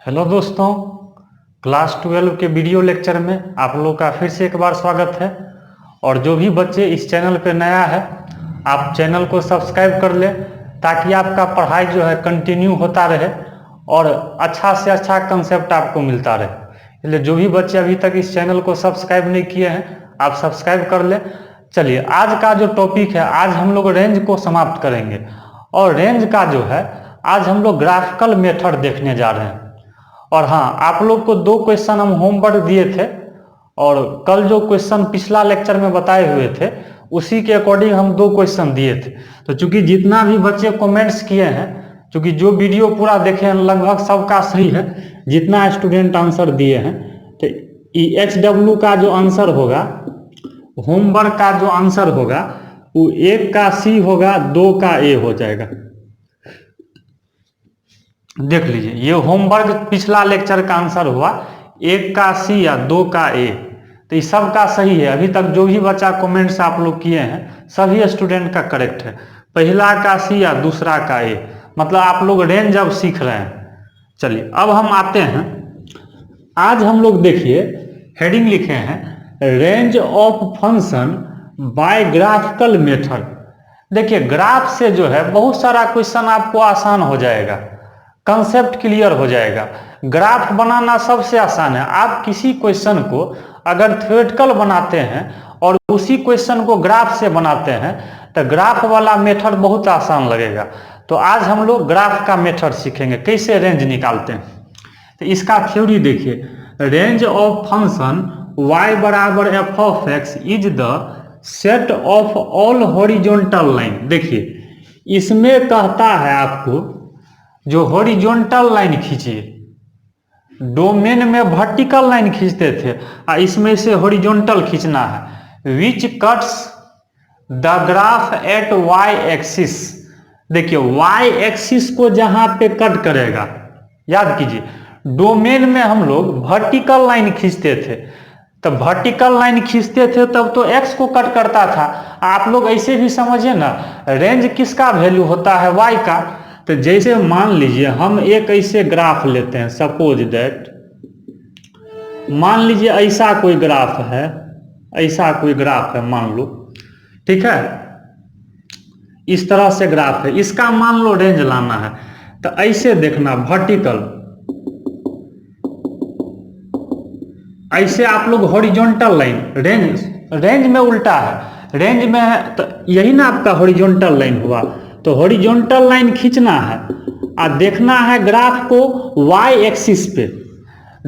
Hello दोस्तों, class 12 के video lecture में आप लोग का फिर से एक बार स्वागत है। और जो भी बच्चे इस चैनल पे नया है, आप चैनल को सब्सक्राइब कर ले ताकि आपका पढ़ाई जो है कंटिन्यू होता रहे और अच्छा से अच्छा कंसेप्ट आपको मिलता रहे। इसलिए जो भी बच्चे अभी तक इस चैनल को सब्सक्राइब नहीं किए हैं, आप सब्सक्राइब कर ले। चलिए, आज का जो टॉपिक है, आज हम लोग रेंज को समाप्त करेंगे। और रेंज का जो है, आज हम लोग ग्राफिकल मेथड देखने जा रहे हैं। और हाँ, आप लोग को 2 क्वेश्चन हम होमवर्क दिए थे और कल जो क्वेश्चन पिछला लेक्चर में बताए हुए थे उसी के अकॉर्डिंग हम 2 क्वेश्चन दिए थे। तो चूंकि जितना भी बच्चे कमेंट्स किए हैं, चूंकि जो वीडियो पूरा देखे हैं लगभग सबका सही है, जितना स्टूडेंट आंसर दिए हैं, तो EHW का जो आंसर होगा, होमवर्क का जो आंसर होगा, वो 1 का C होगा, 2 का A हो जाएगा। देख लीजिए, ये होमवर्क पिछला लेक्चर का आंसर हुआ, 1 का C या 2 का A। तो ये सब का सही है। अभी तक जो भी बच्चा कमेंट्स आप लोग किए हैं सभी स्टूडेंट का करेक्ट है। पहला का C या दूसरा का A, मतलब आप लोग रेंज अब सीख रहे हैं। चलिए, अब हम आते हैं। आज हम लोग देखिए हेडिंग लिखे हैं, range of function by graphical method. देखिए, ग्राफ से जो है बहुत सारा क्वेश्चन आपको आसान हो जाएगा, कंसेप्ट क्लियर हो जाएगा। ग्राफ बनाना सबसे आसान है। आप किसी क्वेश्चन को अगर थ्योरेटिकल बनाते हैं और उसी क्वेश्चन को ग्राफ से बनाते हैं तो ग्राफ वाला मेथड बहुत आसान लगेगा। तो आज हम लोग ग्राफ का मेथड सीखेंगे, कैसे रेंज निकालते हैं। तो इसका थ्योरी देखिए, रेंज ऑफ फंक्शन y बराबर F of x is the set of all horizontal line. देखिए, इसमें कहता है आपको जो हॉरिजॉन्टल लाइन खींचिए, डोमेन में वर्टिकल लाइन खींचते थे और इसमें से हॉरिजॉन्टल खींचना है, which cuts the graph at y axis. देखिए, वाई एक्सिस को जहां पे कट करेगा, याद कीजिए, डोमेन में हम लोग वर्टिकल लाइन खींचते थे, तब वर्टिकल लाइन खींचते थे तब तो एक्स को कट करता था। आप लोग ऐसे भी समझिए ना, रेंज किसका वैल्यू होता है, वाई का। तो जैसे मान लीजिए हम एक ऐसे ग्राफ लेते हैं, सपोज दैट, मान लीजिए ऐसा कोई ग्राफ है, ऐसा कोई ग्राफ है मान लो, ठीक है, इस तरह से ग्राफ है, इसका मान लो रेंज लाना है। तो ऐसे देखना, वर्टिकल, ऐसे आप लोग हॉरिजॉन्टल लाइन, रेंज में उल्टा है, रेंज में है तो यही ना आपका हॉरिजॉन्टल लाइन हुआ। तो हॉरिजॉन्टल लाइन खींचना है और देखना है ग्राफ को वाई एक्सिस पे।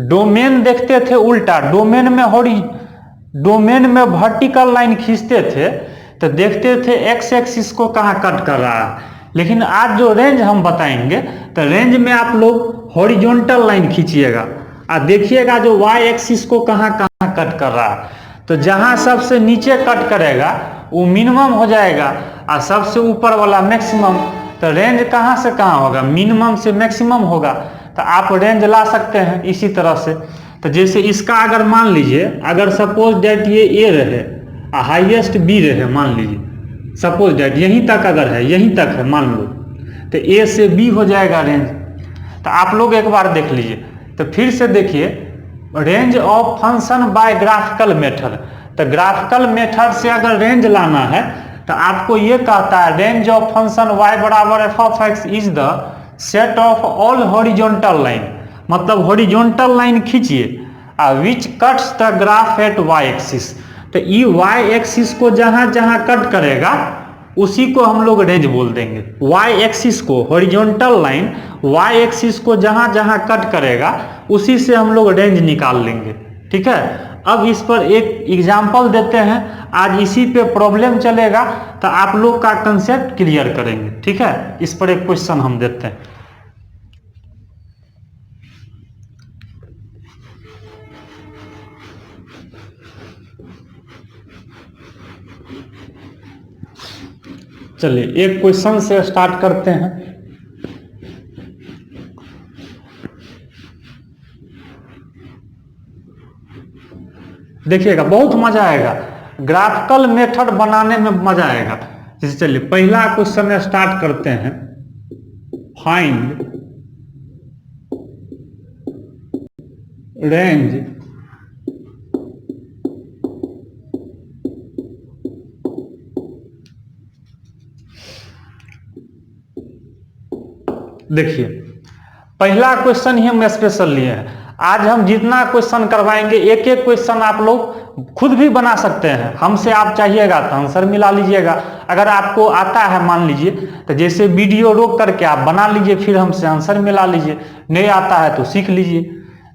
डोमेन देखते थे उल्टा, डोमेन में वर्टिकल लाइन खींचते थे तो देखते थे एक्स एक्सिस को कहाँ कट कर रहा है। लेकिन आज जो रेंज हम बताएंगे तो रेंज में आप लोग हॉरिजॉन्टल लाइन खींचिएगा और देखिएगा जो वाई एक्सिस को कहाँ कहाँ कट कर रहा है। तो जहाँ सबसे नीचे कट करेगा वो मिनिमम हो जाएगा और सबसे ऊपर वाला मैक्सिमम। तो रेंज कहाँ से कहाँ होगा, मिनिमम से मैक्सिमम होगा। तो आप रेंज ला सकते हैं इसी तरह से। तो जैसे इसका अगर मान लीजिए, अगर सपोज डेट ये ए रहे और हाईएस्ट बी रहे, मान लीजिए सपोज डेट यहीं तक अगर है, यहीं तक है मान लो, तो ए से बी हो जाएगा रेंज। तो आप लोग एक बार देख लीजिए। तो फिर से देखिए, range of function by graphical method. तो ग्राफिकल मेथड से अगर रेंज लाना है तो आपको ये कहता है, रेंज ऑफ फंक्शन y बराबर F of x is the set of all horizontal line. मतलब हॉरिजॉन्टल लाइन खींचिए which cuts the graph at y axis. तो ये y एक्सिस को जहां जहां कट करेगा उसी को हम लोग रेंज बोल देंगे। y एक्सिस को, हॉरिजॉन्टल लाइन y एक्सिस को जहां जहां कट करेगा उसी से हम लोग रेंज निकाल लेंगे, ठीक है। अब इस पर एक एग्जांपल देते हैं, आज इसी पे प्रॉब्लम चलेगा तो आप लोग का कंसेप्ट क्लियर करेंगे, ठीक है। इस पर एक क्वेश्चन हम देते हैं। चलिए, एक क्वेश्चन से स्टार्ट करते हैं। देखिएगा, बहुत मजा आएगा, ग्राफिकल मेथड बनाने में मजा आएगा। जैसे चलिए पहला क्वेश्चन स्टार्ट करते हैं, फाइंड रेंज देखिए, पहला क्वेश्चन ही हम स्पेशल लिए हैं। आज हम जितना क्वेश्चन करवाएंगे, एक एक क्वेश्चन आप लोग खुद भी बना सकते हैं। हमसे आप चाहिएगा तो आंसर मिला लीजिएगा। अगर आपको आता है मान लीजिए, तो जैसे वीडियो रोक करके आप बना लीजिए, फिर हमसे आंसर मिला लीजिए। नहीं आता है तो सीख लीजिए।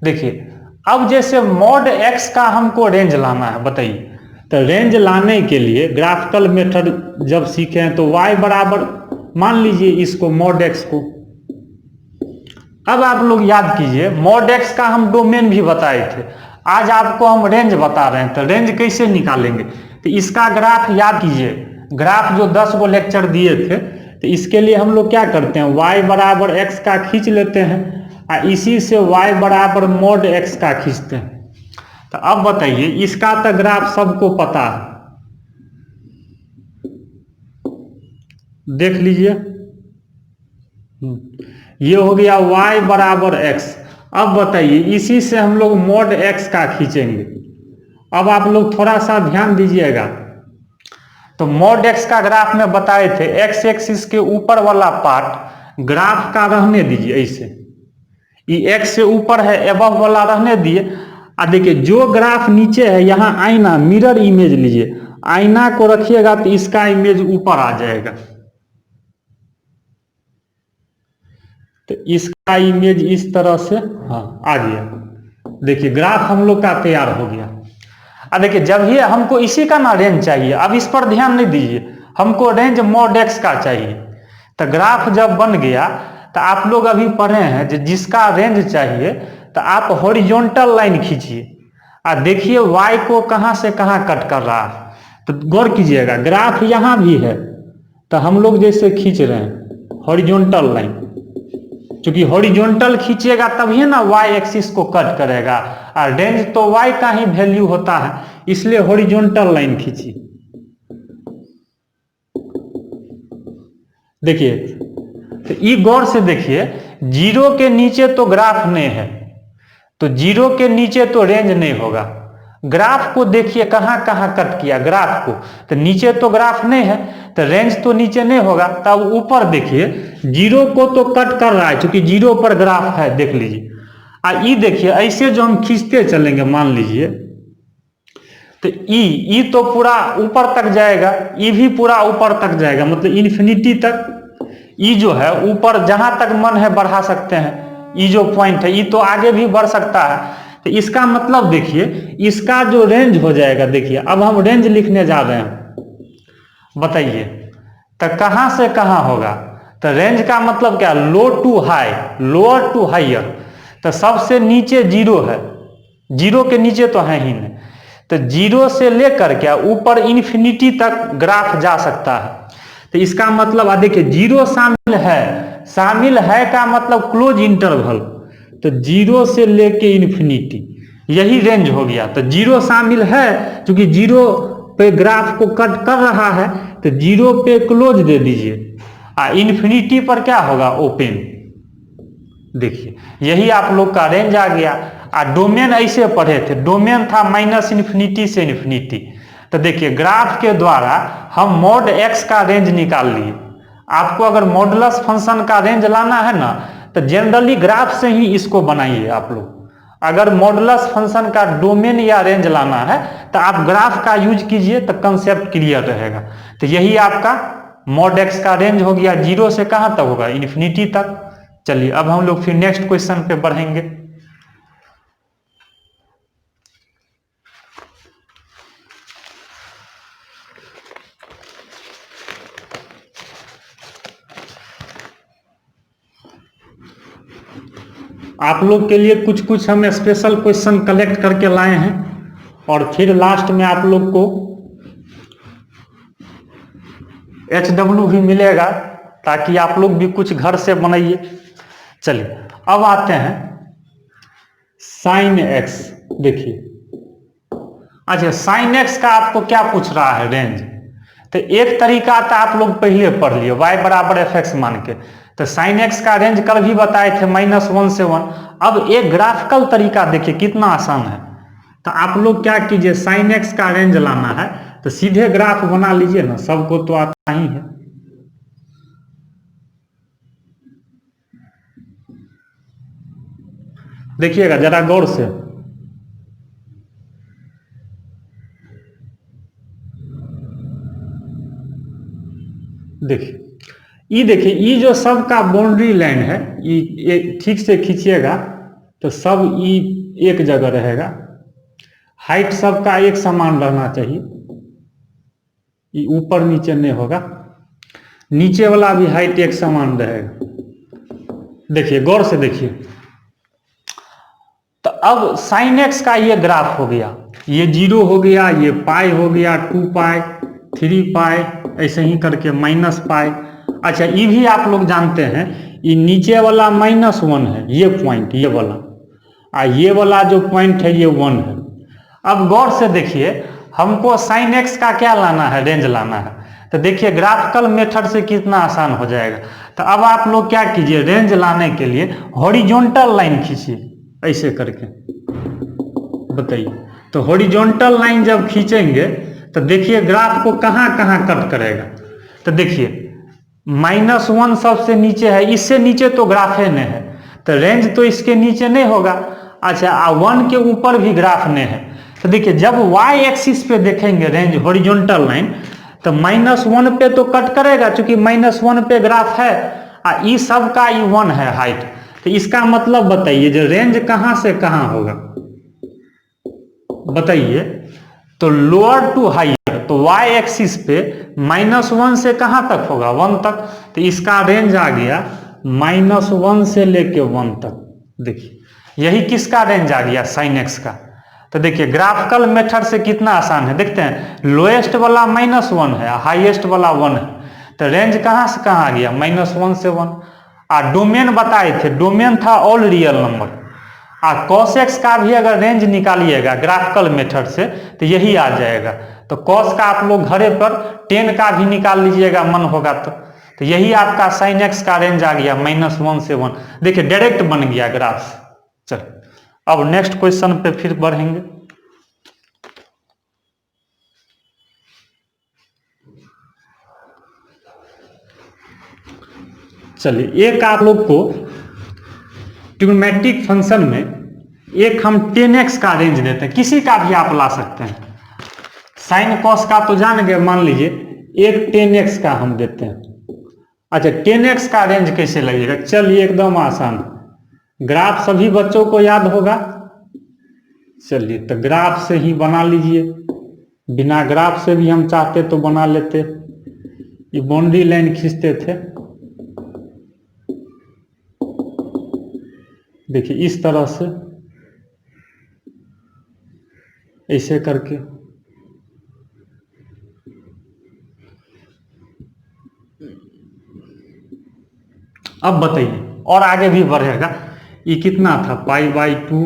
देखिए, अब जैसे मॉड एक्स का हमको रेंज लाना है, बताइए। तो रेंज लाने के लिए ग्राफिकल मेथड जब सीखें तो y बराबर मान लीजिए इसको मॉड एक्स को। अब आप लोग याद कीजिए, मॉड एक्स का हम डोमेन भी बताए थे। आज आपको हम रेंज बता रहे हैं, तो रेंज कैसे निकालेंगे? तो इसका ग्राफ याद कीजिए, ग्राफ जो 10 को लेक्चर दिए थे, तो इसके लिए हम लोग क्या करते हैं, y बराबर एक्स का खींच लेते हैं और इसी से y बराबर मॉड एक्स का खींचते हैं। तो अब बताइए, इसका तो ग्राफ सबको पता है, देख लीजिए। ये हो गया y बराबर x। अब बताइए, इसी से हम लोग मॉड x का खींचेंगे। अब आप लोग थोड़ा सा ध्यान दीजिएगा। तो मॉड x का ग्राफ में बताए थे, x एक्सिस के ऊपर वाला पार्ट ग्राफ का रहने दीजिए ऐसे, ये x से ऊपर है, एबव वाला रहने दिए। और देखिए, जो ग्राफ नीचे है, यहाँ आईना मिरर इमेज लीजिए, आईना को रखिएगा तो इसका इमेज ऊपर आ जाएगा। तो इसका इमेज इस तरह से आ गया। देखिए, ग्राफ हम लोग का तैयार हो गया। अब देखिए, जब ये हमको इसी का ना रेंज चाहिए, अब इस पर ध्यान नहीं दीजिए, हमको रेंज मॉड एक्स का चाहिए। तो ग्राफ जब बन गया, तो आप लोग अभी पढ़े हैं जिसका रेंज चाहिए, तो आप हॉरिजॉन्टल लाइन खींचिए और देखिए y को कहां से कहां कट कर रहा है। तो गौर कीजिएगा, ग्राफ यहां भी है, तो हम लोग जैसे खींच रहे हैं हॉरिजॉन्टल लाइन, क्योंकि हॉरिजॉन्टल खींचेगा तभी ना y एक्सिस को कट करेगा, और रेंज तो y का ही वैल्यू होता है, इसलिए हॉरिजॉन्टल लाइन खींची। देखिए, तो ये गौर से देखिए, जीरो के नीचे तो ग्राफ नहीं है, तो जीरो के नीचे तो रेंज नहीं होगा। ग्राफ को देखिए कहां कहां कट किया ग्राफ को, तो नीचे तो ग्राफ नहीं है, तो रेंज तो नीचे नहीं होगा। तब ऊपर देखिए, जीरो को तो कट कर रहा है, क्योंकि जीरो पर ग्राफ है, देख लीजिए। और ई देखिए, ऐसे जो हम खींचते चलेंगे मान लीजिए, तो ई तो पूरा ऊपर तक जाएगा, ई भी पूरा ऊपर तक जाएगा, मतलब इन्फिनिटी तक। ई जो है ऊपर जहां तक मन है बढ़ा सकते हैं, ई जो पॉइंट है, ई तो आगे भी बढ़ सकता है। तो इसका मतलब देखिए, इसका जो रेंज हो जाएगा, देखिए अब हम रेंज लिखने जा रहे हैं, बताइए तो कहां से कहां होगा। तो रेंज का मतलब क्या, low to high, lower to higher. तो सबसे नीचे जीरो है, जीरो के नीचे तो है ही नहीं, तो जीरो से लेकर क्या ऊपर इन्फिनिटी तक ग्राफ जा सकता है। तो इसका मतलब देखिए, जीरो शामिल है, शामिल है का मतलब क्लोज इंटरवल, तो जीरो से लेके इन्फिनिटी, यही रेंज हो गया। तो जीरो शामिल है, क्योंकि जीरो पे ग्राफ को कट कर रहा है, तो जीरो पे क्लोज दे दीजिए, और इन्फिनिटी पर क्या होगा, ओपन। देखिए, यही आप लोग का रेंज आ गया। और डोमेन ऐसे पढ़े थे, डोमेन था माइनस इन्फिनिटी से इन्फिनिटी। तो देखिए, ग्राफ के द्वारा हम मॉड एक्स का रेंज निकाल लिए। आपको अगर मॉडुलस फंक्शन का रेंज लाना है ना, तो जनरली ग्राफ से ही इसको बनाइए आप लोग। अगर मॉडुलस फंक्शन का डोमेन या रेंज लाना है, तो आप ग्राफ का यूज कीजिए, तो कंसेप्ट क्लियर रहेगा। तो यही आपका मॉड एक्स का रेंज हो गया, जीरो से कहां तक होगा, इन्फिनिटी तक। चलिए, अब हम लोग फिर नेक्स्ट क्वेश्चन पे बढ़ेंगे। आप लोग के लिए कुछ कुछ हम स्पेशल क्वेश्चन कलेक्ट करके लाए हैं, और फिर लास्ट में आप लोग को HW भी मिलेगा, ताकि आप लोग भी कुछ घर से बनाइए। चलिए, अब आते हैं साइन एक्स। देखिए, अच्छा, साइन एक्स का आपको क्या पूछ रहा है, रेंज। तो एक तरीका था, आप लोग पहले पढ़ लिए, y बराबर fx मान के, तो sin x का रेंज कल भी बताए थे -1 से 1। अब एक ग्राफिकल तरीका देखिए कितना आसान है। तो आप लोग क्या कीजिए, sin x का रेंज लाना है तो सीधे ग्राफ बना लीजिए ना, सबको तो आता ही है। देखिएगा जरा गौर से, देखिए ये जो सबका बाउंड्री लाइन है, ये ठीक से खींचिएगा तो सब ये एक जगह रहेगा। हाइट सबका एक समान रहना चाहिए, ये ऊपर नीचे नहीं होगा। नीचे वाला भी हाइट एक समान रहेगा। देखिए गौर से देखिए, तो अब sin x का ये ग्राफ हो गया, ये 0 हो गया, ये पाई हो गया, 2 पाई, 3 पाई, ऐसे ही करके -पाई। अच्छा ये भी आप लोग जानते हैं, ये नीचे वाला -1 है, ये पॉइंट, ये वाला, ये वाला जो पॉइंट है ये 1 है। अब गौर से देखिए, हमको sin x का क्या लाना है, रेंज लाना है। तो देखिए ग्राफिकल मेथड से कितना आसान हो जाएगा। तो अब आप लोग क्या कीजिए, रेंज लाने के लिए हॉरिजॉन्टल लाइन खींचिए ऐसे करके, बताइए। तो हॉरिजॉन्टल लाइन जब खींचेंगे तो देखिए ग्राफ को कहाँ कहाँ कट करेगा। तो देखिए -1 सबसे नीचे है, इससे नीचे तो ग्राफ है नहीं है, तो रेंज तो इसके नीचे नहीं होगा। अच्छा 1 के ऊपर भी ग्राफ नहीं है। तो देखिए जब y एक्सिस पे देखेंगे रेंज हॉरिजॉन्टल लाइन, तो -1 पे तो कट करेगा, क्योंकि -1 पे ग्राफ है, ई सब का ई 1 है हाइट। तो इसका मतलब बताइए जो रेंज कहाँ से कहाँ होगा, बताइए। तो लोअर टू हाइयर, तो y एक्सिस पे -1 से कहाँ तक होगा, 1 तक। तो इसका रेंज आ गया -1 से लेके 1 तक। देखिए यही किसका रेंज आ गया, sin x का। तो देखिए ग्राफिकल मेथड से कितना आसान है, देखते हैं लोएस्ट वाला -1 है, हाईएस्ट वाला 1 है। तो रेंज कहाँ से कहाँ आ गया, -1 से 1। डोमेन बताए थे, डोमेन था all real number. cos x का भी अगर रेंज निकालिएगा ग्राफिकल मेथड से तो यही आ जाएगा। तो cos का आप लोग घरे पर 10 का भी निकाल लीजिएगा मन होगा तो यही आपका sin x का रेंज आ गया -1 से 1। देखिए डायरेक्ट बन गया ग्राफ। चल अब नेक्स्ट क्वेश्चन पे फिर बढ़ेंगे। चलिए एक आप लोग को ट्रिग्नोमेट्रिक फंक्शन में एक हम 10x का रेंज देते हैं, किसी का भी आप ला सकते हैं। साइन कॉस का तो जान गए, मान लीजिए एक 10x का हम देते हैं। अच्छा 10x का रेंज कैसे लगेगा, चलिए एकदम आसान, ग्राफ सभी बच्चों को याद होगा। चलिए तो ग्राफ से ही बना लीजिए, बिना ग्राफ से भी हम चाहते तो बना लेते। ये बाउंड्री लाइन खींचते थे, देखिए इस तरह से ऐसे करके। अब बताइए और आगे भी बढ़ेगा। ये कितना था, π/2,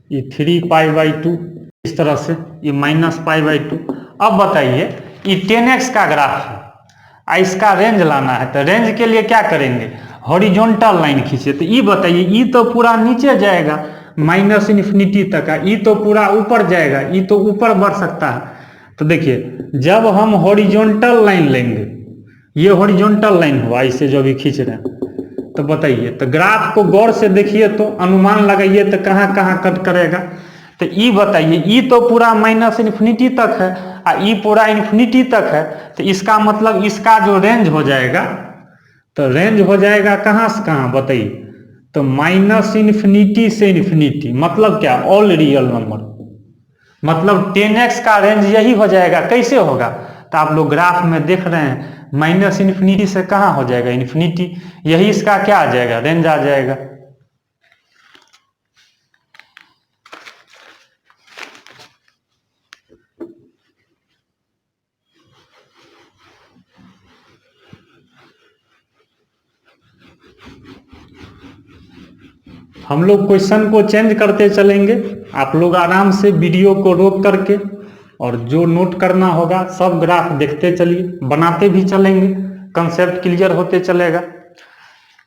ये 3π/2, इस तरह से ये -π/2। अब बताइए ये 10x का ग्राफ है, इसका रेंज लाना है। तो रेंज के लिए क्या करेंगे, हॉरिजॉन्टल लाइन खींचे। तो ये बताइए ये तो पूरा नीचे जाएगा -∞ तक का, ये तो पूरा ऊपर जाएगा, ये तो ऊपर बढ़ सकता है। तो देखिए जब हम हॉरिजॉन्टल लाइन लेंगे, ये हॉरिजॉन्टल लाइन हुआ इसे जो भी खींच रहे हैं, तो बताइए। तो ग्राफ को गौर से देखिए, तो अनुमान लगाइए तो कहाँ कहाँ कट करेगा। तो ये बताइए ये तो पूरा -∞ तक है, ये पूरा ∞ तक है। तो इसका मतलब इसका जो रेंज हो जाएगा, तो रेंज हो जाएगा कहाँ से कहाँ बताइए। तो -∞ से ∞, मतलब क्या, ऑल रियल नंबर। मतलब 10x का रेंज यही हो जाएगा। कैसे होगा, तो आप लोग ग्राफ में देख रहे हैं -∞ से कहाँ हो जाएगा, ∞, यही इसका क्या आ जाएगा, रेंज आ जाएगा। हम लोग क्वेश्चन को चेंज करते चलेंगे, आप लोग आराम से वीडियो को रोक करके और जो नोट करना होगा सब ग्राफ देखते चलिए, बनाते भी चलेंगे, कंसेप्ट क्लियर होते चलेगा।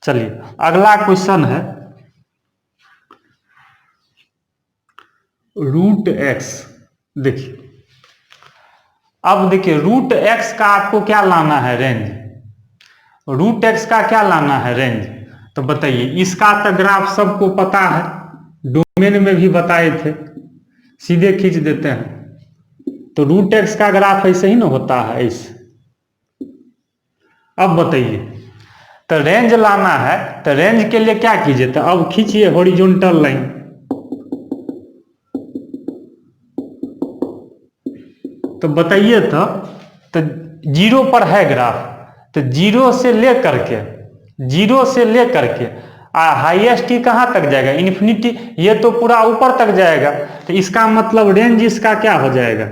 चलिए अगला क्वेश्चन है रूट एक्स। देखिए अब देखिए रूट एक्स का आपको क्या लाना है, रेंज। रूट एक्स का क्या लाना है, रेंज। तो बताइए, इसका तो ग्राफ सबको पता है, डोमेन में भी बताए थे, सीधे खींच देते हैं। तो रूट एक्स का ग्राफ ऐसे ही ना होता है, ऐसे। अब बताइए, तो रेंज लाना है, तो रेंज के लिए क्या कीजिए, तो अब खींचिए हॉरिजॉन्टल लाइन। तो बताइए तो जीरो पर है ग्राफ, तो जीरो से लेकर के हाईएस्ट ही कहाँ तक जाएगा, इन्फिनिटी। ये तो पूरा ऊपर तक जाएगा, तो इसका मतलब रेंज इसका क्या हो जाएगा,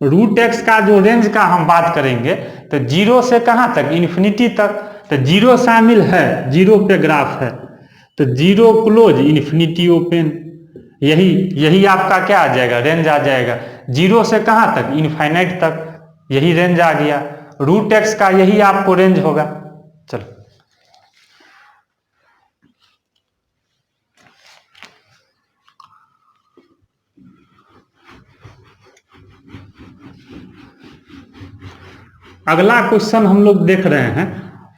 रूट एक्स का जो रेंज का हम बात करेंगे, तो जीरो से कहाँ तक, इन्फिनिटी तक। तो जीरो शामिल है, जीरो पे ग्राफ है, तो जीरो क्लोज, इन्फिनिटी ओपन। यही आपका क्या आ जाएगा, रेंज आ जाएगा। जीरो से कहाँ तक, इनफाइनाइट तक, यही रेंज आ गया। रूट एक्स का यही आपको रेंज होगा। चलो अगला क्वेश्चन हम लोग देख रहे हैं।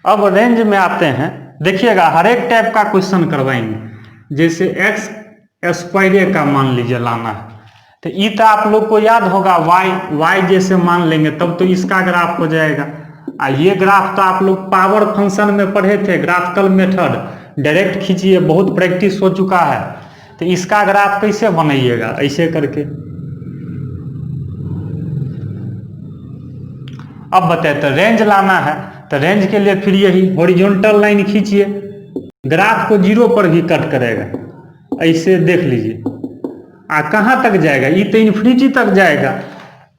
अब रेंज में आते हैं, देखिएगा हर एक टाइप का क्वेश्चन करवाएंगे। जैसे एक्स स्क्वायर का मान लीजिए लाना है, तो ई तो आप लोग को याद होगा, वाई जैसे मान लेंगे तब तो इसका ग्राफ हो जाएगा। ये ग्राफ तो आप लोग पावर फंक्शन में पढ़े थे, ग्राफिकल मेथड, डायरेक्ट खींचिए, बहुत प्रैक्टिस हो चुका है। तो इसका ग्राफ कैसे बनाइएगा, ऐसे करके। अब बताए, तो रेंज लाना है, तो रेंज के लिए फिर यही हॉरिजॉन्टल लाइन खींचिए, ग्राफ को जीरो पर भी कट करेगा, ऐसे देख लीजिए। कहाँ तक जाएगा, ये तो इन्फिनिटी तक जाएगा।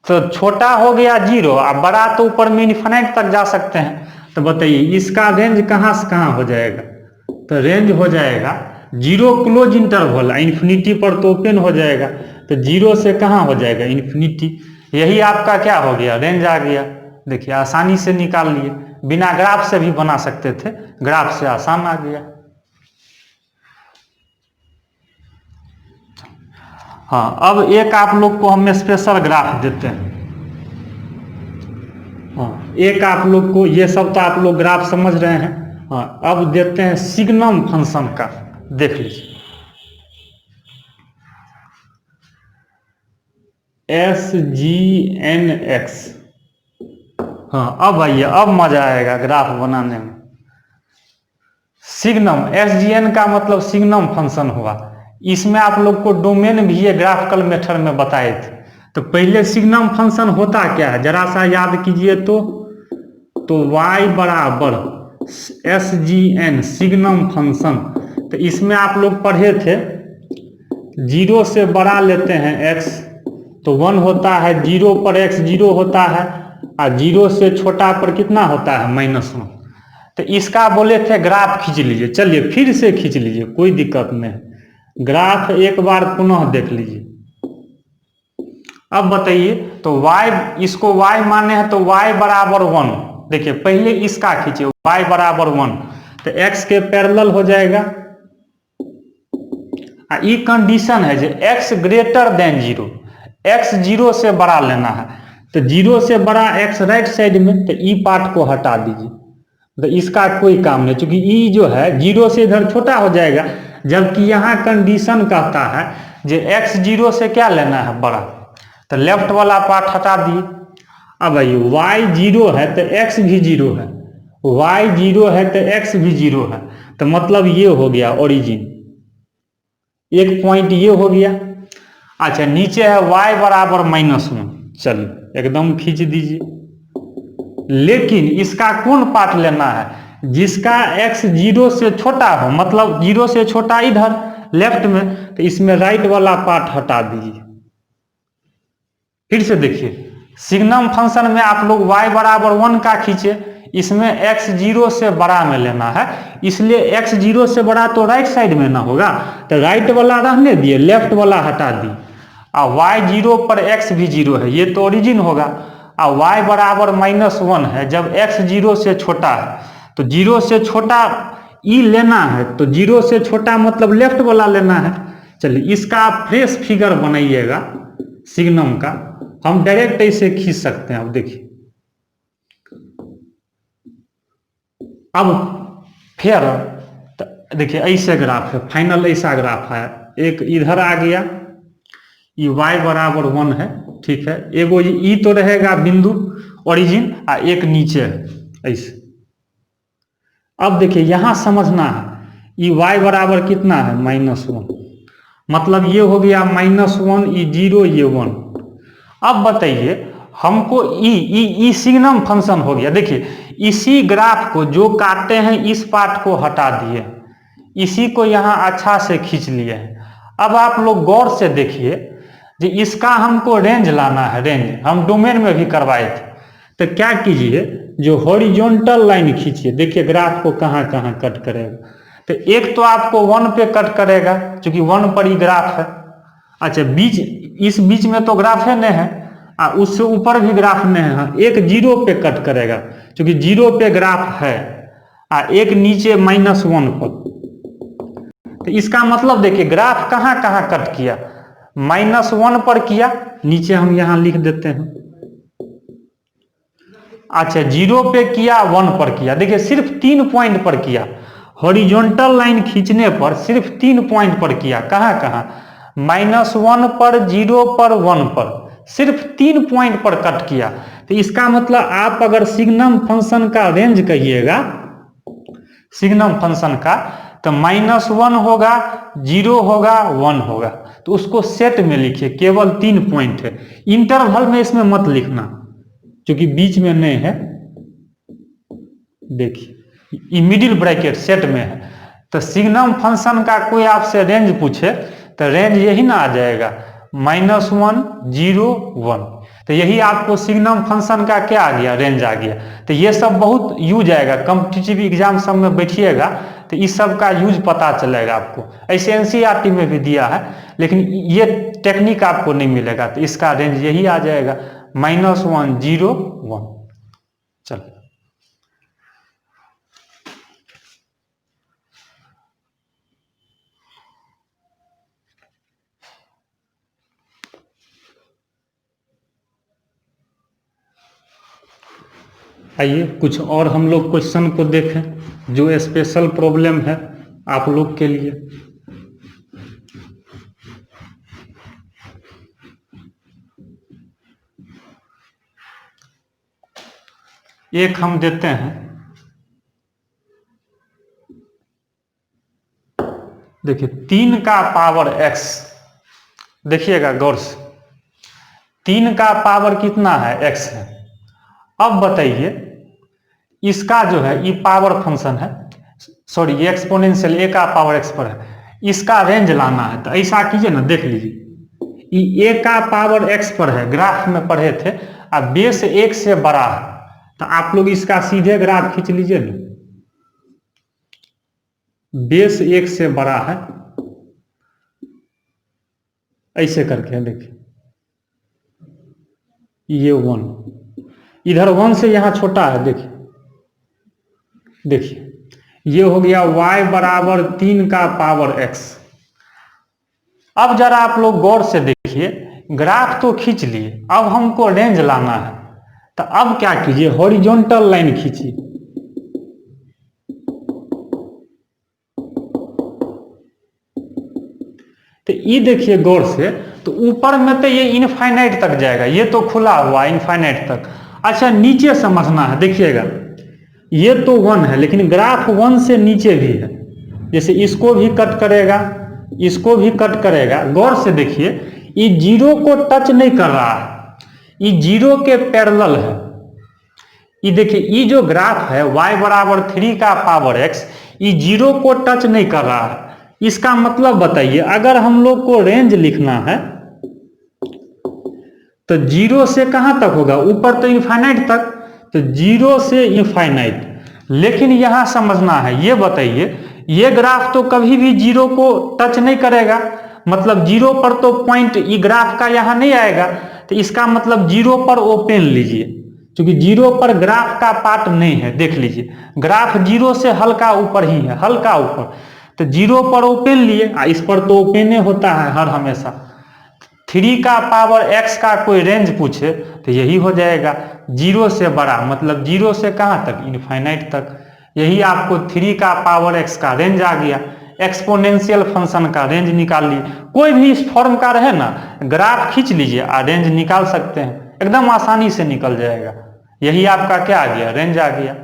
तो छोटा हो गया जीरो, अब बड़ा तो ऊपर में इन्फिनिटी तक जा सकते हैं। तो बताइए इसका रेंज कहाँ से कहाँ हो जाएगा, तो रेंज हो जाएगा जीरो क्लोज इंटरवल, इन्फिनिटी पर तो ओपन हो जाएगा, तो जीरो से कहाँ हो जाएगा, इन्फिनिटी। यही आपका क्या हो गया, रेंज आ गया। देखिए आसानी से निकाल लिए, बिना ग्राफ से भी बना सकते थे, ग्राफ से आसान आ गया। हाँ अब एक आप लोग को हम स्पेशल ग्राफ देते हैं। हाँ एक आप लोग को, ये सब तो आप लोग ग्राफ समझ रहे हैं। हाँ अब देते हैं सिग्नम फंक्शन का, देख लीजिए। SGNX। हाँ अब आइए, अब मजा आएगा ग्राफ बनाने में। सिग्नम, SGN का मतलब सिग्नम फंक्शन हुआ। इसमें आप लोग को डोमेन भी ये ग्राफिकल मेथड में बताए थे। तो पहले सिग्नम फंक्शन होता क्या है, जरा सा याद कीजिए तो y बराबर SGN सिग्नम फंक्शन। तो इसमें आप लोग पढ़े थे, जीरो से बड़ा लेते हैं x, तो 1 होता है, जीरो पर x जीरो होता है, और जीरो से छोटा पर कितना होता है, -1। तो इसका बोले थे ग्राफ खींच लीजिए। चलिए फिर से खींच लीजिए, कोई दिक्कत नहीं, ग्राफ एक बार पुनः देख लीजिए। अब बताइए, तो y, इसको y माने हैं, तो y बराबर 1। देखिए पहले इसका खींचिए, y बराबर 1, तो x के पैरेलल हो जाएगा। ये कंडीशन है जो x greater than zero, x zero से बड़ा लेना है, तो जीरो से बड़ा x राइट साइड में, तो ई पार्ट को हटा दीजिए, तो इसका कोई काम नहीं, क्योंकि ई जो है जीरो से इधर छोटा हो जाएगा। जबकि यहाँ कंडीशन कहता है जो x जीरो से क्या लेना है, बड़ा, तो लेफ्ट वाला पार्ट हटा दिए। अब आइए, y जीरो है तो x भी जीरो है, y जीरो है तो x भी जीरो है, तो मतलब ये हो गया ओरिजिन, एक पॉइंट ये हो गया। अच्छा नीचे है y बराबर -1, चलिए एकदम खींच दीजिए। लेकिन इसका कौन पार्ट लेना है, जिसका x जीरो से छोटा हो, मतलब जीरो से छोटा इधर लेफ्ट में, तो इसमें राइट वाला पार्ट हटा दीजिए। फिर से देखिए, सिग्नम फंक्शन में आप लोग y बराबर 1 का खींचे, इसमें x जीरो से बड़ा में लेना है, इसलिए x जीरो से बड़ा तो राइट साइड में ना होगा, तो राइट वाला रहने दिए, लेफ्ट वाला हटा दिए। और y0 पर x भी 0 है, ये तो ओरिजिन होगा। और y बराबर -1 है, जब x 0 से छोटा है तो 0 से छोटा e लेना है, तो 0 से छोटा मतलब लेफ्ट वाला लेना है। चलिए इसका आप फ्रेश फिगर बनाइएगा सिग्नम का, हम डायरेक्ट ऐसे खींच सकते हैं। अब देखिए, अब फिर देखिए ऐसे ग्राफ है, फाइनल ऐसा ग्राफ है, एक इधर आ गया, ये y बराबर 1 है, ठीक है, एगो ई तो रहेगा बिंदु ओरिजिन, और एक नीचे है ऐसे। अब देखिए यहां समझना है, ये y बराबर कितना है -1, मतलब ये हो गया -1, ये 0, ये 1। अब बताइए हमको ई सिग्नम फंक्शन हो गया। देखिए इसी ग्राफ को जो काटते हैं इस पार्ट को हटा दिए, इसी को यहाँ अच्छा से खींच लिए हैं। अब आप लोग गौर से देखिए कि इसका हमको रेंज लाना है, रेंज हम डोमेन में भी करवाए थे। तो क्या कीजिए, जो हॉरिजॉन्टल लाइन खींचिए, देखिए ग्राफ को कहाँ कहाँ कट करेगा। तो एक तो आपको 1 पे कट करेगा, क्योंकि 1 पर ही ग्राफ है। अच्छा इस बीच में तो ग्राफ है नहीं है, उससे ऊपर भी ग्राफ नहीं है। एक 0 पे कट करेगा, क्योंकि 0 पे ग्राफ है, एक नीचे -1 पर। तो इसका मतलब देखिए ग्राफ कहाँ कहाँ कट किया, -1 पर किया, नीचे हम यहाँ लिख देते हैं। अच्छा 0 पे किया, 1 पर किया, देखिए सिर्फ 3 पॉइंट पर किया। हॉरिजॉन्टल लाइन खींचने पर सिर्फ 3 पॉइंट पर किया, कहाँ कहाँ, -1 पर, 0 पर, 1 पर, सिर्फ 3 पॉइंट पर कट किया। तो इसका मतलब आप अगर सिग्नम फंक्शन का रेंज कहिएगा, सिग्नम फंक्शन का, तो -1 होगा, 0 होगा, 1 होगा। तो उसको सेट में लिखिए, केवल 3 पॉइंट है, इंटरवल में इसमें मत लिखना क्योंकि बीच में नहीं है। देखिए ये मिडिल ब्रैकेट सेट में है। तो सिग्नम फंक्शन का कोई आपसे रेंज पूछे तो रेंज यही ना आ जाएगा, -1, 0, 1। तो यही आपको सिग्नम फंक्शन का क्या आ गया, रेंज आ गया। तो ये सब बहुत यूज आएगा, कॉम्पिटिटिव एग्जाम सब में बैठिएगा तो इस सब का यूज पता चलेगा आपको। ऐसे एनसीईआरटी में भी दिया है, लेकिन ये टेक्निक आपको नहीं मिलेगा। तो इसका रेंज यही आ जाएगा, -1, 0, 1। चलो आइए कुछ और हम लोग क्वेश्चन को देखें जो स्पेशल प्रॉब्लम है आप लोग के लिए। एक हम देते हैं, देखिए 3 का पावर x, देखिएगा गौर से, 3 का पावर कितना है, x है। अब बताइए इसका जो है ये पावर फंक्शन है, सॉरी ये एक्सपोनेंशियल a का पावर x पर है, इसका रेंज लाना है। तो ऐसा कीजिए ना, देख लीजिए ये a का पावर x पर है, ग्राफ में पढ़े थे, अब बेस 1 से बड़ा है। तो आप लोग इसका सीधे ग्राफ खींच लीजिए ना, बेस 1 से बड़ा है, ऐसे करके देखिए ये 1, इधर 1 से यहां छोटा है, देखिए देखिए ये हो गया y बराबर 3 का पावर x। अब जरा आप लोग गौर से देखिए, ग्राफ तो खींच लिए, अब हमको रेंज लाना है। तो अब क्या कीजिए, हॉरिजॉन्टल लाइन खींचिए, तो ये देखिए गौर से, तो ऊपर में तो ये इनफाइनाइट तक जाएगा, ये तो खुला हुआ इनफाइनाइट तक। अच्छा नीचे समझना है, देखिएगा ये तो 1 है, लेकिन ग्राफ 1 से नीचे भी है, जैसे इसको भी कट करेगा, इसको भी कट करेगा। गौर से देखिए ये 0 को टच नहीं कर रहा है, ये 0 के पैरेलल है। ये देखिए ये जो ग्राफ है y बराबर 3 का पावर x, ये 0 को टच नहीं कर रहा है। इसका मतलब बताइए, अगर हम लोग को रेंज लिखना है तो 0 से कहां तक होगा, ऊपर तो इनफाइनाइट तक, तो 0 से इनफाइनाइट। लेकिन यहां समझना है, ये बताइए ये ग्राफ तो कभी भी 0 को टच नहीं करेगा, मतलब 0 पर तो पॉइंट ई ग्राफ का यहाँ नहीं आएगा, तो इसका मतलब 0 पर ओपन लीजिए, क्योंकि 0 पर ग्राफ का पार्ट नहीं है। देख लीजिए ग्राफ 0 से हल्का ऊपर ही है, हल्का ऊपर, तो 0 पर ओपन लिए, इस पर तो ओपन होता है हर हमेशा। 3 का पावर x का कोई रेंज पूछे तो यही हो जाएगा 0 से बड़ा, मतलब 0 से कहाँ तक, इनफाइनाइट तक। यही आपको 3 का पावर x का रेंज आ गया। एक्सपोनेंशियल फंक्शन का रेंज निकाल लिए, कोई भी इस फॉर्म का रहे ना, ग्राफ खींच लीजिए और रेंज निकाल सकते हैं, एकदम आसानी से निकल जाएगा। यही आपका क्या आ गया, रेंज आ गया।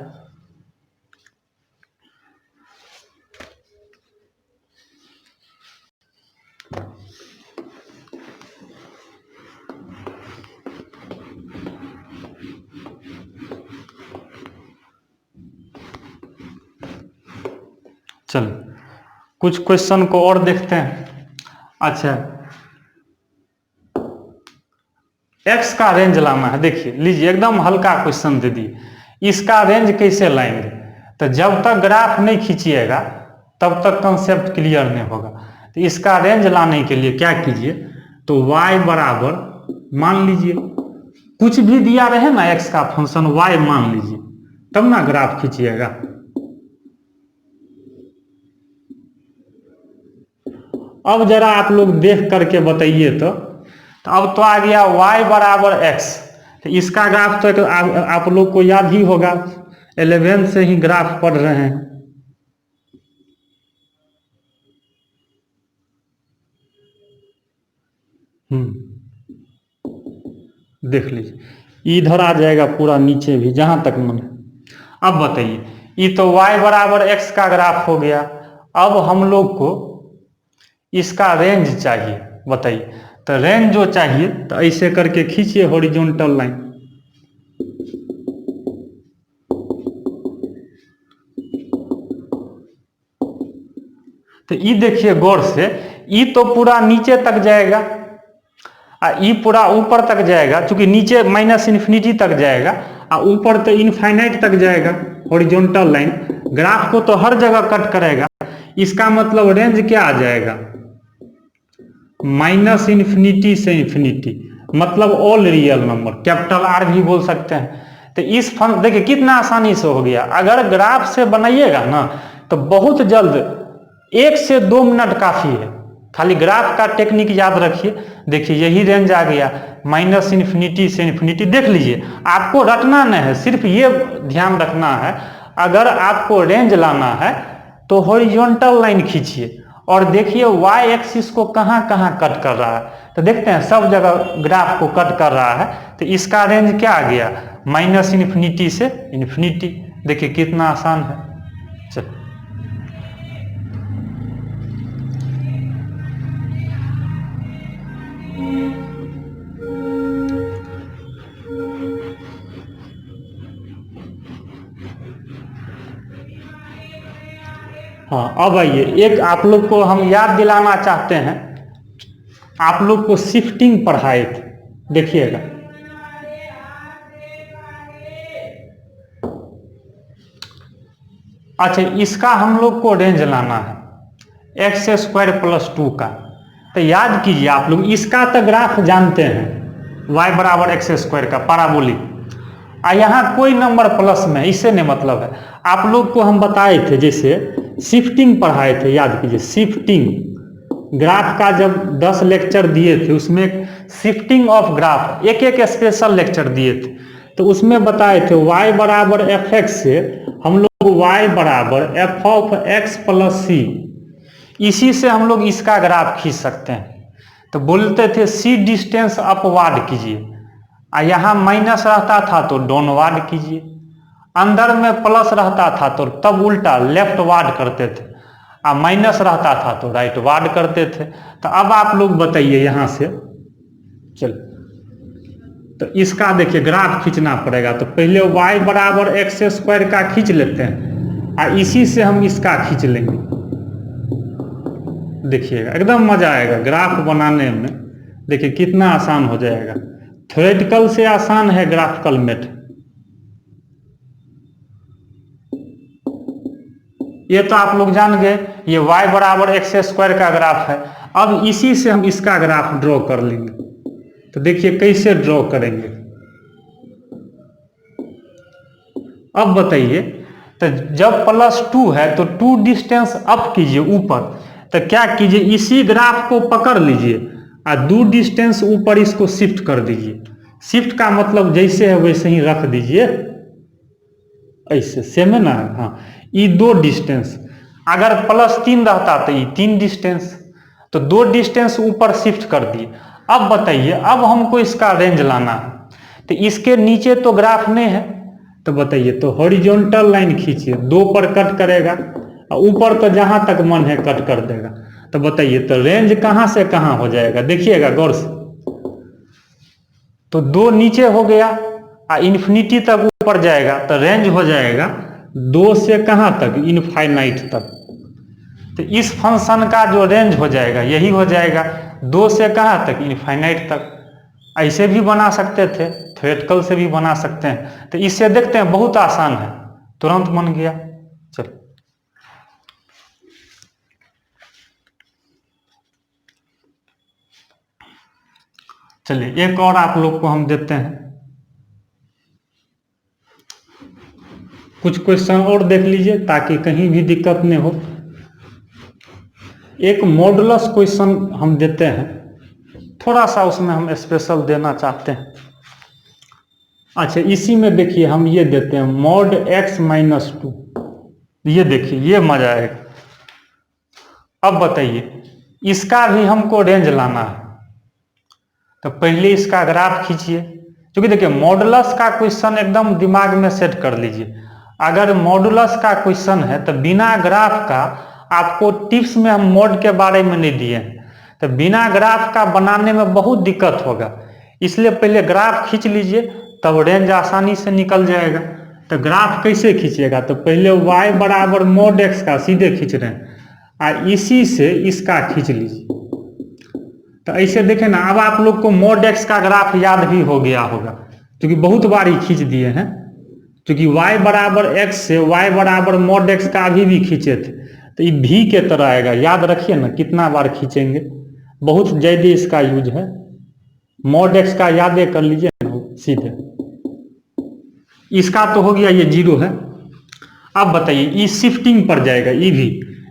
चलो कुछ क्वेश्चन को और देखते हैं। अच्छा, x का रेंज लाना है। देखिए लीजिए एकदम हल्का क्वेश्चन दे दिए, इसका रेंज कैसे लाएंगे। तो जब तक ग्राफ नहीं खींचिएगा तब तक कंसेप्ट क्लियर नहीं होगा। तो इसका रेंज लाने के लिए क्या कीजिए, तो y बराबर मान लीजिए कुछ भी दिया रहे ना x का फंक्शन y मान लीजिए, तब ना ग्राफ खींचिएगा। अब जरा आप लोग देख करके बताइए तो अब तो आ गया y बराबर x। तो इसका ग्राफ तो आप लोग को याद ही होगा, 11 से ही ग्राफ पढ़ रहे हैं। देख लीजिए इधर आ जाएगा पूरा नीचे भी, जहां तक मन। अब बताइए, ये तो y बराबर x का ग्राफ हो गया। अब हम लोग को इसका रेंज चाहिए, बताइए। तो रेंज जो चाहिए तो ऐसे करके खींचिए हॉरिजॉन्टल लाइन। तो ये देखिए गौर से, ये तो पूरा नीचे तक जाएगा और ये पूरा ऊपर तक जाएगा, क्योंकि नीचे माइनस इन्फिनिटी तक जाएगा और ऊपर तो इनफाइनाइट तक जाएगा हॉरिजॉन्टल लाइन। ग्राफ को तो हर जगह कट करेगा, इसका मतलब रेंज क्या आ जाएगा, माइनस इन्फिनिटी से इन्फिनिटी, मतलब all real number, capital R भी बोल सकते हैं। तो इस देखिए कितना आसानी से हो गया। अगर ग्राफ से बनाइएगा ना तो बहुत जल्द 1 से 2 मिनट काफी है, खाली ग्राफ का टेक्निक याद रखिए। देखिए यही रेंज आ गया, माइनस इन्फिनिटी से इन्फिनिटी। देख लीजिए आपको रटना नहीं है, सिर्फ ये ध्यान रखना है, अगर आपको रेंज लाना है तो हॉरिजॉन्टल लाइन खींचिए और देखिए y एक्सिस को कहां कहां कट कर रहा है। तो देखते हैं सब जगह ग्राफ को कट कर रहा है। तो इसका रेंज क्या आ गया, माइनस इन्फिनिटी से इन्फिनिटी। देखिए कितना आसान है। चल हाँ, अब आइए एक आप लोग को हम याद दिलाना चाहते हैं, आप लोग को शिफ्टिंग पढ़ाए थे, देखिएगा। अच्छा, इसका हम लोग को रेंज लाना है x² + 2 का। तो याद कीजिए आप लोग, इसका तो ग्राफ जानते हैं y बराबर x² का पैराबोलिक, यहाँ कोई नंबर प्लस में, इससे नहीं मतलब है। आप लोग को हम बताए थे, जैसे शिफ्टिंग पढ़ाए थे, याद कीजिए शिफ्टिंग ग्राफ का, जब 10 लेक्चर दिए थे उसमें शिफ्टिंग ऑफ ग्राफ एक एक स्पेशल लेक्चर दिए थे। तो उसमें बताए थे y बराबर fx से हम लोग y बराबर f(x + c), इसी से हम लोग इसका ग्राफ खींच सकते हैं। तो बोलते थे c डिस्टेंस अपवार्ड कीजिए, यहाँ माइनस रहता था तो डाउनवार्ड कीजिए, अंदर में प्लस रहता था तो तब उल्टा लेफ्ट वार्ड करते थे, और माइनस रहता था तो राइट वार्ड करते थे। तो अब आप लोग बताइए यहाँ से, चल तो इसका देखिए ग्राफ खींचना पड़ेगा। तो पहले y बराबर x² का खींच लेते हैं और इसी से हम इसका खींच लेंगे। देखिएगा एकदम मजा आएगा ग्राफ बनाने में, देखिए कितना आसान हो जाएगा। थ्योरेटिकल से आसान है ग्राफिकल मेथड। ये तो आप लोग जान गए, ये y बराबर एक्स स्क्वायर का ग्राफ है। अब इसी से हम इसका ग्राफ ड्रॉ कर लेंगे। तो देखिए कैसे ड्रॉ करेंगे। अब बताइए, तो जब +2 है तो 2 डिस्टेंस अप कीजिए ऊपर, तो क्या कीजिए, इसी ग्राफ को पकड़ लीजिए और 2 डिस्टेंस ऊपर इसको शिफ्ट कर दीजिए। शिफ्ट का मतलब जैसे है वैसे ही रख दीजिए, ऐसे सेम है ना। हाँ, ये 2 डिस्टेंस, अगर +3 रहता तो ये 3 डिस्टेंस, तो 2 डिस्टेंस ऊपर शिफ्ट कर दिए। अब बताइए, अब हमको इसका रेंज लाना है, तो इसके नीचे तो ग्राफ नहीं है, तो बताइए, तो हॉरिजॉन्टल लाइन खींचिए, 2 पर कट करेगा और ऊपर तो जहां तक मन है कट कर देगा। तो बताइए, तो रेंज कहां से कहां हो जाएगा, देखिएगा गौर से। तो 2 नीचे हो गया और इन्फिनिटी तक ऊपर जाएगा, तो रेंज हो जाएगा 2 से कहां तक, इनफाइनाइट तक। तो इस फंक्शन का जो रेंज हो जाएगा यही हो जाएगा 2 से कहां तक, इनफाइनाइट तक। ऐसे भी बना सकते थे, थ्योरेटिकल से भी बना सकते हैं। तो इससे देखते हैं, बहुत आसान है, तुरंत बन गया। चलो चलिए एक और आप लोग को हम देते हैं, कुछ क्वेश्चन और देख लीजिए ताकि कहीं भी दिक्कत नहीं हो। एक मॉडुलस क्वेश्चन हम देते हैं, थोड़ा सा उसमें हम स्पेशल देना चाहते हैं। अच्छा, इसी में देखिए हम ये देते हैं mod x - 2। ये देखिए, ये मजा आएगा। अब बताइए, इसका भी हमको रेंज लाना है, तो पहले इसका ग्राफ खींचिए। क्योंकि देखिए, मॉडुलस का क्वेश्चन एकदम दिमाग में सेट कर लीजिए। अगर मॉडुलस का क्वेश्चन है तो बिना ग्राफ का, आपको टिप्स में हम मॉड के बारे में नहीं दिए हैं, तो बिना ग्राफ का बनाने में बहुत दिक्कत होगा। इसलिए पहले ग्राफ खींच लीजिए, तब रेंज आसानी से निकल जाएगा। तो ग्राफ कैसे खींचिएगा, तो पहले y बराबर mod x का सीधे खींच रहे हैं, और इसी से इसका खींच लीजिए। तो ऐसे देखें ना, अब आप लोग को mod x का ग्राफ याद भी हो गया होगा, क्योंकि बहुत बार ही खींच दिए हैं। क्योंकि y बराबर x से y बराबर mod x का अभी भी खींचे थे, तो ये भी के तरह आएगा। याद रखिए ना, कितना बार खींचेंगे, बहुत ज्यादा इसका यूज है। mod x का याद कर लीजिए ना सीधे। इसका तो हो गया, ये 0 है। अब बताइए, ये शिफ्टिंग पर जाएगा ये भी,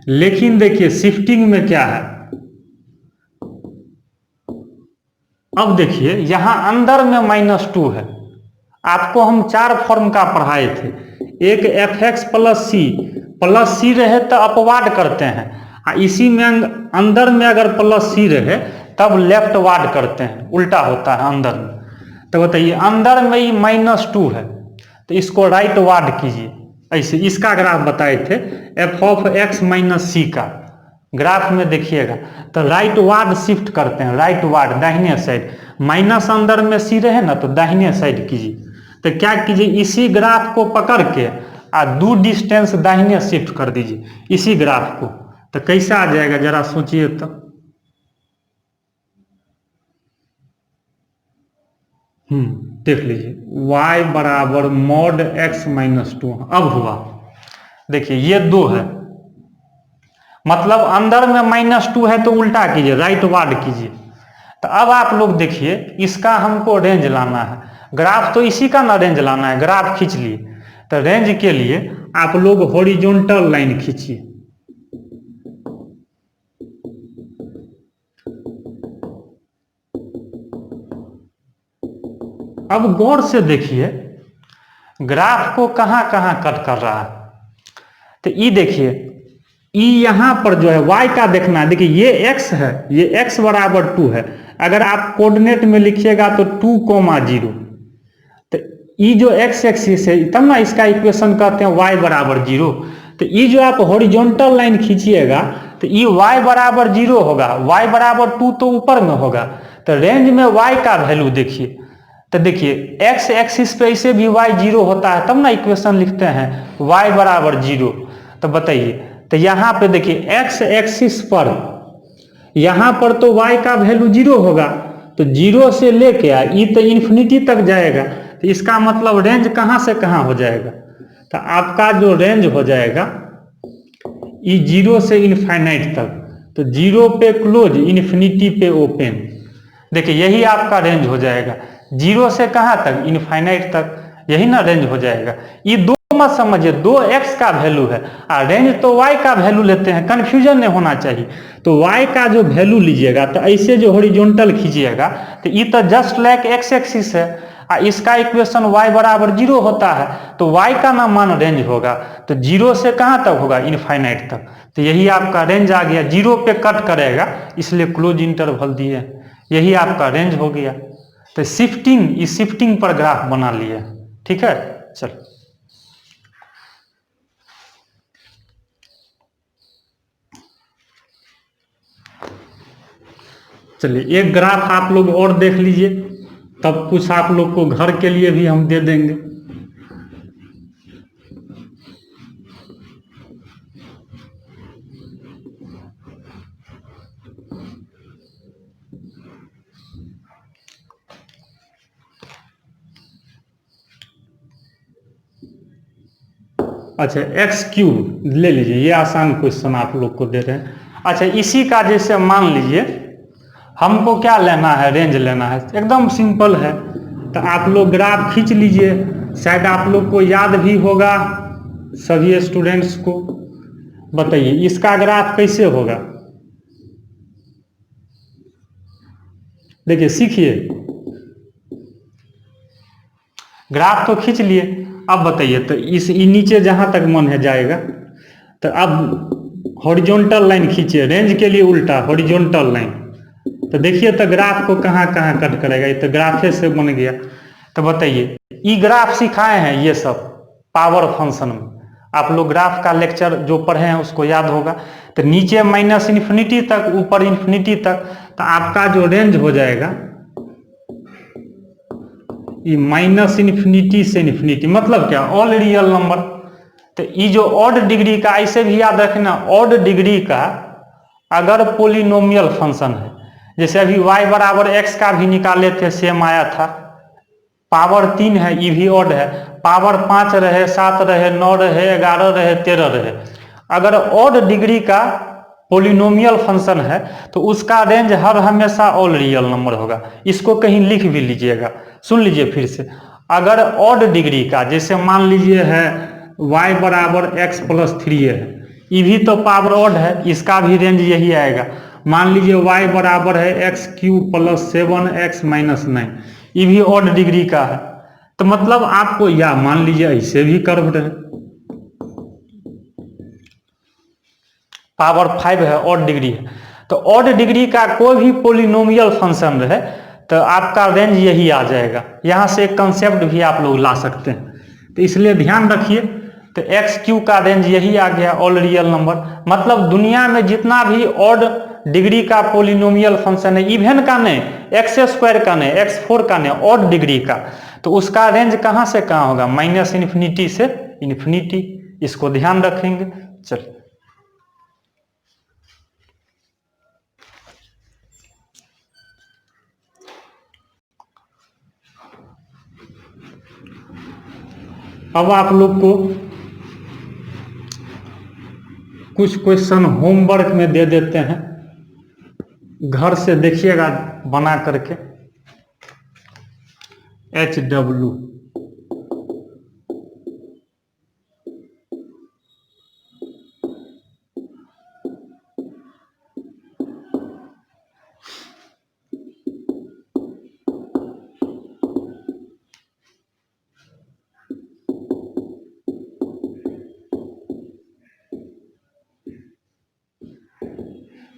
लेकिन देखिए शिफ्टिंग में क्या है। अब देखिए, यहां अंदर में -2 है। आपको हम 4 फॉर्म का पढ़ाए थे। एक fx प्लस सी रहे तो अपवाड करते हैं, इसी में अंदर में अगर +c रहे तब लेफ्ट वार्ड करते हैं, उल्टा होता है अंदर में। तो बताइए, अंदर में ही -2 है, तो इसको राइट वार्ड कीजिए। ऐसे इसका ग्राफ बताए थे, f(x - c) का ग्राफ में देखिएगा, तो राइट वार्ड शिफ्ट करते हैं, राइट वार्ड दाहिने साइड। माइनस अंदर में सी रहे ना, तो दाहिने साइड कीजिए। तो क्या कीजिए, इसी ग्राफ को पकड़ के 2 डिस्टेंस दाहिने शिफ्ट कर दीजिए इसी ग्राफ को। तो कैसा आ जाएगा, जरा सोचिए तो। देख लीजिए, y बराबर mod x - 2। अब हुआ, देखिए ये 2 है, मतलब अंदर में -2 है, तो उल्टा कीजिए, राइट वार्ड कीजिए। तो अब आप लोग देखिए, इसका हमको रेंज लाना है। ग्राफ तो इसी का ना रेंज लाना है, ग्राफ खींच लिए। तो रेंज के लिए आप लोग हॉरिजॉन्टल लाइन खींचिए। अब गौर से देखिए, ग्राफ को कहां कहां कट कर रहा है। तो ये देखिए, ई यहां पर जो है y का देखना है। देखिए, ये x है, ये x बराबर 2 है। अगर आप कोऑर्डिनेट में लिखिएगा तो 2,0। तो ई जो x एक्सिस है, तब ना इसका इक्वेशन कहते हैं y बराबर 0। तो ये जो आप हॉरिजॉन्टल लाइन खींचिएगा, तो ये y बराबर 0 होगा, y बराबर 2 तो ऊपर में होगा। तो रेंज में y का वैल्यू देखिए, तो देखिए x एक्सिस पे ऐसे भी y 0 होता है, तब ना इक्वेशन लिखते हैं y बराबर 0। तो बताइए, तो यहाँ पे देखिए x एक्सिस पर, यहाँ पर तो y का वैल्यू 0 होगा, तो 0 से लेके ई तो इन्फिनिटी तक जाएगा। तो इसका मतलब रेंज कहाँ से कहाँ हो जाएगा। तो आपका जो रेंज हो जाएगा ई जीरो से इनफाइनाइट तक, तो जीरो पे क्लोज, इन्फिनिटी पे ओपन। देखिए यही आपका रेंज हो जाएगा, जीरो से कहाँ तक, इनफाइनाइट तक, यही ना रेंज हो जाएगा। ये दो मत समझिए, दो एक्स का वैल्यू है और रेंज तो वाई का वैल्यू लेते हैं, कंफ्यूजन नहीं होना चाहिए। तो वाई का जो वैल्यू लीजिएगा तो ऐसे जो हॉरिजॉन्टल खींचिएगा तो ये तो जस्ट लाइक एक्स एक्सिस है, इसका इक्वेशन y बराबर जीरो होता है, तो y का ना मान रेंज होगा, तो जीरो से कहाँ तक होगा, इनफाइनाइट तक। तो यही आपका रेंज आ गया, जीरो पे कट करेगा इसलिए क्लोज इंटरवल दिए, यही आपका रेंज हो गया। तो शिफ्टिंग, इस शिफ्टिंग पर ग्राफ बना लिए, ठीक है। चलो चलिए एक ग्राफ आप लोग और देख लीजिए, तब कुछ आप लोग को घर के लिए भी हम दे देंगे। अच्छा एक्स क्यूब ले लीजिए, ये आसान क्वेश्चन आप लोग को दे रहे हैं। अच्छा इसी का जैसे मान लीजिए हमको क्या लेना है, रेंज लेना है, एकदम सिंपल है। तो आप लोग ग्राफ खींच लीजिए, शायद आप लोग को याद भी होगा सभी स्टूडेंट्स को। बताइए इसका ग्राफ कैसे होगा, देखिए सीखिए, ग्राफ तो खींच लिए। अब बताइए तो इस नीचे जहां तक मन है जाएगा, तो अब हॉरिजॉन्टल लाइन खींचिए, रेंज के लिए उल्टा हॉरिजॉन्टल लाइन, तो देखिए तो ग्राफ को कहाँ कहाँ कट करेगा, ये तो ग्राफे से बन गया। तो बताइए ई ग्राफ सिखाए हैं ये सब पावर फंक्शन में, आप लोग ग्राफ का लेक्चर जो पढ़े हैं उसको याद होगा। तो नीचे माइनस इन्फिनिटी तक, ऊपर इन्फिनिटी तक, तो आपका जो रेंज हो जाएगा ये माइनस इन्फिनिटी से इन्फिनिटी, मतलब क्या, ऑल रियल नंबर। तो ये जो ऑड डिग्री का, ऐसे भी याद रखना, ऑड डिग्री का अगर पोलिनोमियल फंक्शन है, जैसे अभी y बराबर x का भी निकाले थे, सेम आया था, पावर 3 है, ये भी ऑड है, पावर 5 रहे, 7 रहे, 9 रहे, 11 रहे, 13 रहे, अगर ऑड डिग्री का पोलिनोमियल फंक्शन है तो उसका रेंज हर हमेशा ऑल रियल नंबर होगा। इसको कहीं लिख भी लीजिएगा, सुन लीजिए फिर से, अगर ऑड डिग्री का, जैसे मान लीजिए है y बराबर x प्लस 3 है, ये भी तो पावर ऑड है, इसका भी रेंज यही आएगा। मान लीजिए y बराबर है x cube plus 7x minus 9, ये भी ऑड डिग्री का है। तो मतलब आपको, या मान लीजिए ऐसे भी कर्व है, पावर 5 है, ऑड डिग्री है, तो ऑड डिग्री का कोई भी पोलिनोमियल फंक्शन रहे तो आपका रेंज यही आ जाएगा। यहाँ से एक कंसेप्ट भी आप लोग ला सकते हैं, तो इसलिए ध्यान रखिए। तो एक्स क्यू का रेंज यही आ गया, ऑल रियल नंबर, मतलब दुनिया में जितना भी ऑड डिग्री का पोलिनोमियल फंक्शन है, इवन का नहीं, एक्स स्क्वायर का नहीं, x4 का नहीं, ऑड डिग्री का, तो उसका रेंज कहाँ से कहाँ होगा, माइनस इन्फिनिटी से इन्फिनिटी, इसको ध्यान रखेंगे। चलिए अब आप लोग को कुछ क्वेश्चन होमवर्क में दे देते हैं, घर से देखिएगा बना करके। HW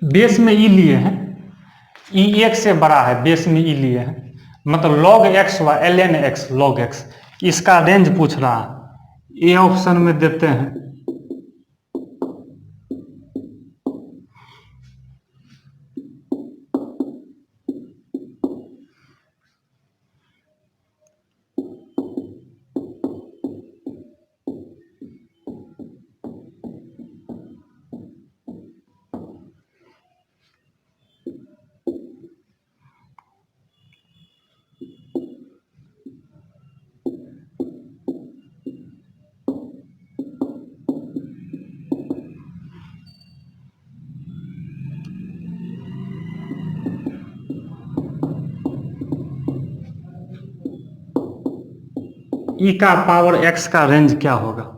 बेस में ई लिए हैं, ई एक से बड़ा है, बेस में ई लिए हैं, मतलब log x हुआ ln x log x, इसका रेंज पूछ रहा है, ए ऑप्शन में देते हैं। ई का पावर x का रेंज क्या होगा।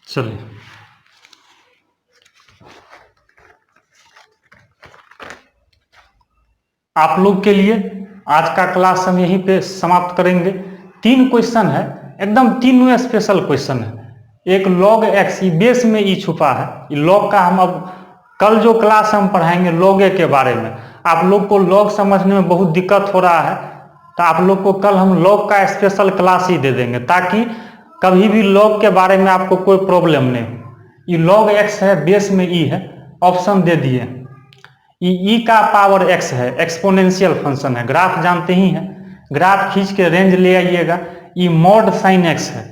चलिए आप लोग के लिए आज का क्लास हम यहीं पे समाप्त करेंगे। 3 क्वेश्चन है, एकदम तीनों स्पेशल क्वेश्चन है। एक log x, बेस में ई छुपा है। लॉग का हम अब कल जो क्लास हम पढ़ाएंगे log a के बारे में। आप लोग को log समझने में बहुत दिक्कत हो रहा है, तो आप लोग को कल हम log का स्पेशल क्लास ही दे देंगे, ताकि कभी भी log के बारे में आपको कोई प्रॉब्लम नहीं हो। ये log x है, बेस में ई है, ऑप्शन दे दिए। ई का पावर x है, एक्सपोनेंशियल फंक्शन है, ग्राफ जानते ही हैं। ग्राफ खींच के रेंज ले आइएगा। ई मॉड साइन x है,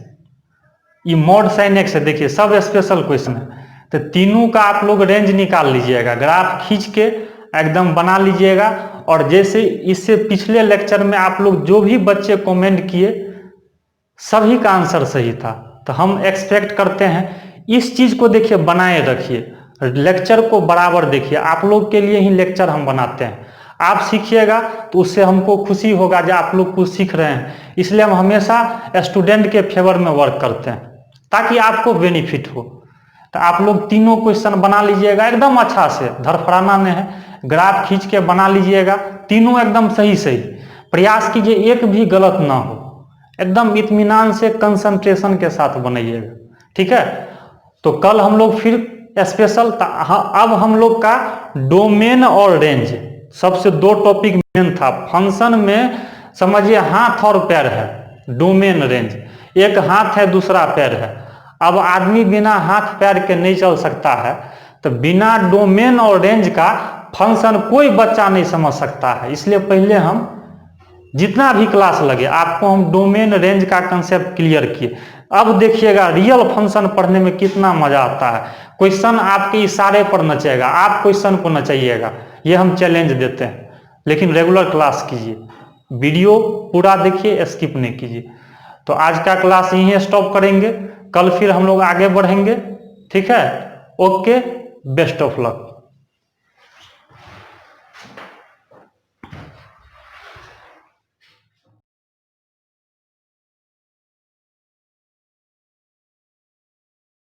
ये मॉड साइन x है। देखिए सब स्पेशल क्वेश्चन है, तो तीनों का आप लोग रेंज निकाल लीजिएगा, ग्राफ खींच के एकदम बना लीजिएगा। और जैसे इससे पिछले लेक्चर में आप लोग जो भी बच्चे कमेंट किए सभी का आंसर सही था, तो हम एक्सपेक्ट करते हैं इस चीज को देखिए बनाए रखिए, लेक्चर को बराबर देखिए। आप लोग के लिए ही लेक्चर हम बनाते हैं, आप सीखिएगा तो उससे हमको खुशी होगा जो आप लोग कुछ सीख रहे हैं। इसलिए हम हमेशा स्टूडेंट के फेवर में वर्क करते हैं, ताकि आपको बेनिफिट हो। तो आप लोग तीनों क्वेश्चन बना लीजिएगा एकदम अच्छा से, धड़फड़ाना नहीं है, ग्राफ खींच के बना लीजिएगा। तीनों एकदम सही सही, प्रयास कीजिए एक भी गलत ना हो, एकदम इत्मीनान से कंसंट्रेशन के साथ बनाइएगा, ठीक है। तो कल हम लोग फिर स्पेशल, अब हम लोग का डोमेन और रेंज, सबसे 2 टॉपिक मेन था। फंक्शन में समझिए हाथ और पैर है, डोमेन रेंज, एक हाथ है दूसरा पैर है। अब आदमी बिना हाथ पैर के नहीं चल सकता है, तो बिना डोमेन और रेंज का फंक्शन कोई बच्चा नहीं समझ सकता है। इसलिए पहले हम जितना भी क्लास लगे आपको हम डोमेन रेंज का कंसेप्ट क्लियर किए। अब देखिएगा रियल फंक्शन पढ़ने में कितना मजा आता है। क्वेश्चन आपके इशारे पर नचेगा, आप क्वेश्चन को नचाइएगा, ये हम चैलेंज देते हैं। लेकिन रेगुलर क्लास कीजिए, वीडियो पूरा देखिए, स्किप नहीं कीजिए। तो आज का क्लास यहीं स्टॉप करेंगे, कल फिर हम लोग आगे बढ़ेंगे, ठीक है। Okay, best of luck.